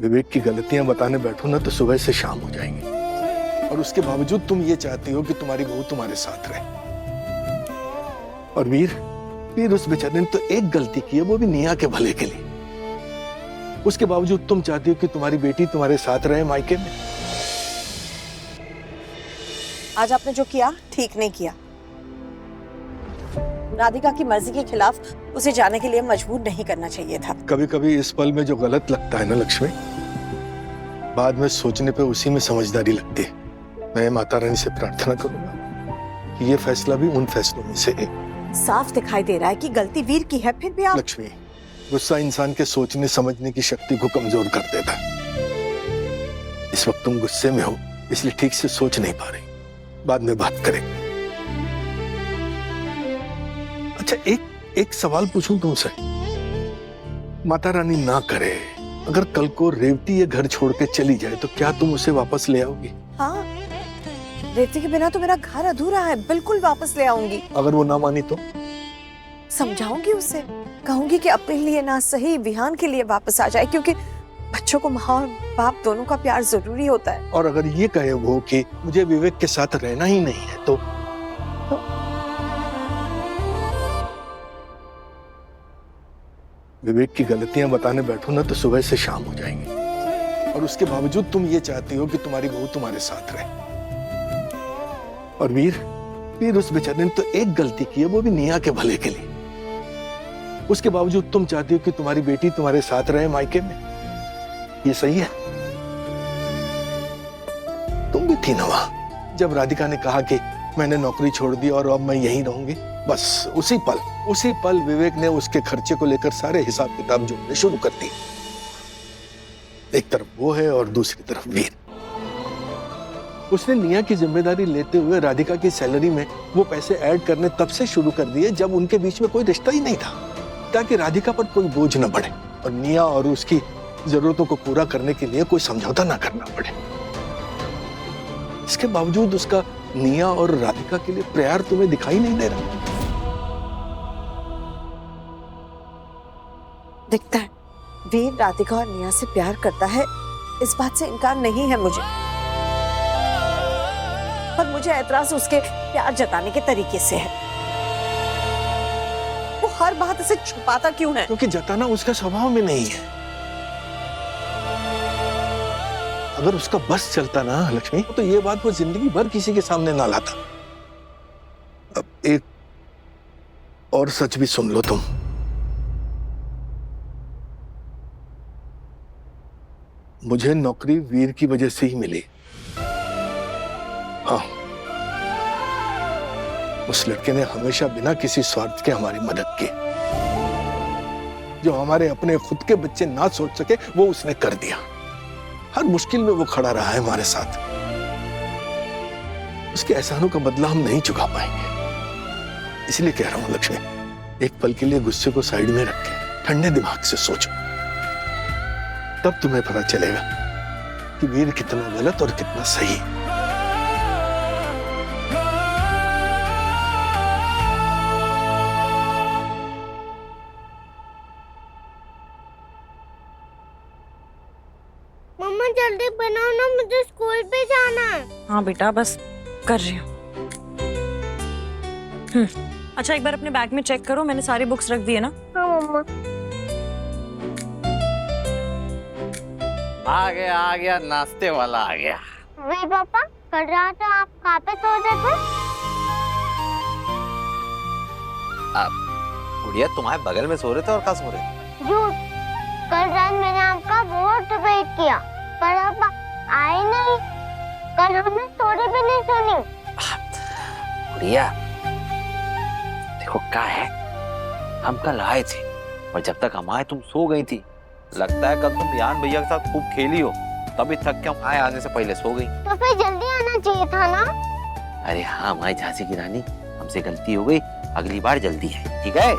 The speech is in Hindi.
विवेक की गलतियां बताने बैठो ना तो सुबह से शाम हो जाएंगी, और उसके बावजूद तुम ये चाहती हो कि तुम्हारी बहू तुम्हारे साथ रहे। और वीर उस बेचारे ने तो एक गलती की है, वो भी निया के भले के लिए। उसके बावजूद तुम चाहती हो कि तुम्हारी बेटी तुम्हारे साथ रहे मायके में। आज आपने जो किया ठीक नहीं किया। राधिका की मर्जी के खिलाफ उसे जाने के लिए मजबूर नहीं करना चाहिए था। कभी कभी इस पल में जो गलत लगता है ना लक्ष्मी, बाद में सोचने पे उसी में समझदारी लगती है। मैं माता रानी से प्रार्थना करूंगा कि ये फैसला भी उन फैसलों में से है। साफ दिखाई दे रहा है कि गलती वीर की है, फिर भी आप। लक्ष्मी, गुस्सा इंसान के सोचने समझने की शक्ति को कमजोर कर देता है। इस वक्त तुम गुस्से में हो, इसलिए ठीक से सोच नहीं पा रही। बाद में बात करेंगे। अच्छा, एक सवाल पूछूं तुमसे। माता रानी ना करे, अगर कल को रेवती ये घर छोड़ के चली जाए तो क्या तुम उसे वापस ले आओगी? हाँ, रेवती के बिना तो मेरा घर अधूरा है, बिल्कुल वापस ले आऊंगी। अगर वो ना मानी तो? समझाऊंगी उसे, कहूंगी कि अपने लिए ना सही विहान के लिए वापस आ जाए, क्योंकि बच्चों को माँ और बाप दोनों का प्यार जरूरी होता है। और अगर ये कहे वो कि मुझे विवेक के साथ रहना ही नहीं है तो? विवेक की गलतियां बताने बैठो ना तो सुबह से शाम हो जाएंगी, और उसके बावजूद तुम ये चाहती हो कि तुम्हारी बहू तुम्हारे साथ रहे। और वीर उस बेचारे ने तो एक गलती की है, वो भी निया के भले के लिए। उसके बावजूद तुम चाहती हो कि तुम्हारी बेटी तुम्हारे साथ रहे मायके में। ये सही है? तुम भी थी ना वहां जब राधिका ने कहा कि मैंने नौकरी छोड़ दी और अब मैं यहीं रहूंगी। बस उसी पल विवेक ने उसके खर्चे को लेकर सारे हिसाब किताब जोड़ने शुरू कर दिए। एक तरफ वो है और दूसरी तरफ वीर। उसने निया की जिम्मेदारी लेते हुए राधिका की सैलरी में वो पैसे ऐड करने तब से शुरू कर दिए जब उनके बीच में कोई रिश्ता ही नहीं था, ताकि राधिका पर कोई बोझ न बढ़े और निया और उसकी जरूरतों को पूरा करने के लिए कोई समझौता ना करना पड़े। इसके बावजूद उसका निया और राधिका के लिए प्यार तुम्हें दिखाई नहीं दे रहा। दिखता है वीर राधिका और निया से प्यार करता है, इस बात से इनकार नहीं है मुझे, पर मुझे ऐतराज उसके प्यार जताने के तरीके से है। वो हर बात इसे छुपाता क्यों है? क्योंकि जताना उसका स्वभाव में नहीं है। अगर उसका बस चलता ना लक्ष्मी, तो ये बात वो जिंदगी भर किसी के सामने ना लाता। अब एक और सच भी सुन लो तुम। मुझे नौकरी वीर की वजह से ही मिली। हाँ, उस लड़के ने हमेशा बिना किसी स्वार्थ के हमारी मदद की। जो हमारे अपने खुद के बच्चे ना सोच सके वो उसने कर दिया। हर मुश्किल में वो खड़ा रहा है हमारे साथ। उसके एहसानों का बदला हम नहीं चुका पाएंगे। इसलिए कह रहा हूं लक्ष्मी, एक पल के लिए गुस्से को साइड में रख के ठंडे दिमाग से सोचो, तब तुम्हें पता चलेगा कि वीर कितना गलत और कितना सही। मम्मा जल्दी बनाओ ना, मुझे स्कूल पे जाना है। हाँ बेटा, बस कर रही हूँ। अच्छा, एक बार अपने बैग में चेक करो, मैंने सारी बुक्स रख दी है ना? हाँ मम्मा। आ गया नाश्ते वाला आ गया। वे पापा, कल रात आप कहाँ पे सो रहे थे? गुड़िया तुम्हारे बगल में सो रहे थे और कहाँ सो रहे थे? झूठ, कल रात मैंने आपका बहुत वेट किया पर आप आए नहीं। कल हमने स्टोरी भी नहीं सुनी। गुड़िया देखो क्या है, हम कल आए थे और जब तक हम आए तुम सो गई थी। लगता है कल तुम विहान भैया के साथ खूब खेली हो, तभी थक के हम आने से पहले सो गई। तो फिर जल्दी आना चाहिए था ना। अरे हाँ हमारी झांसी की रानी, हमसे गलती हो गई, अगली बार जल्दी है, ठीक है?